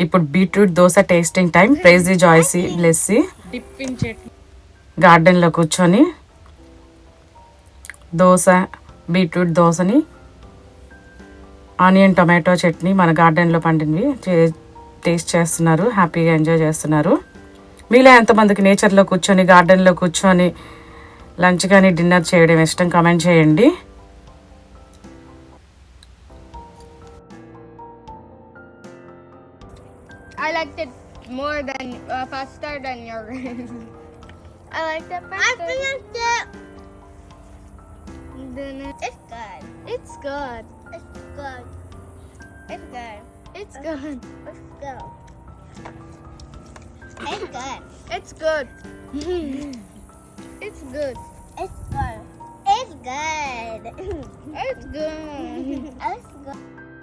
ఇప్పుడు beetroot dosa tasting time. Praise the Joycee Blessy గార్డెన్లో కూర్చొని దోశ, బీట్రూట్ దోశని ఆనియన్ టొమాటో చట్నీ మన గార్డెన్లో పండినవి టేస్ట్ చేస్తున్నారు, హ్యాపీగా ఎంజాయ్ చేస్తున్నారు. మీలో ఎంతమందికి నేచర్లో కూర్చొని గార్డెన్లో కూర్చొని లంచ్ కానీ డిన్నర్ చేయడం ఇష్టం? కామెంట్ చేయండి. I liked it more than faster than yours. I liked it faster. I finished it. Then it's good. It's good. It's good. It's good. It's good. It's good. It's good. It's good. It's good. It's good. It's good. It's good. It's good.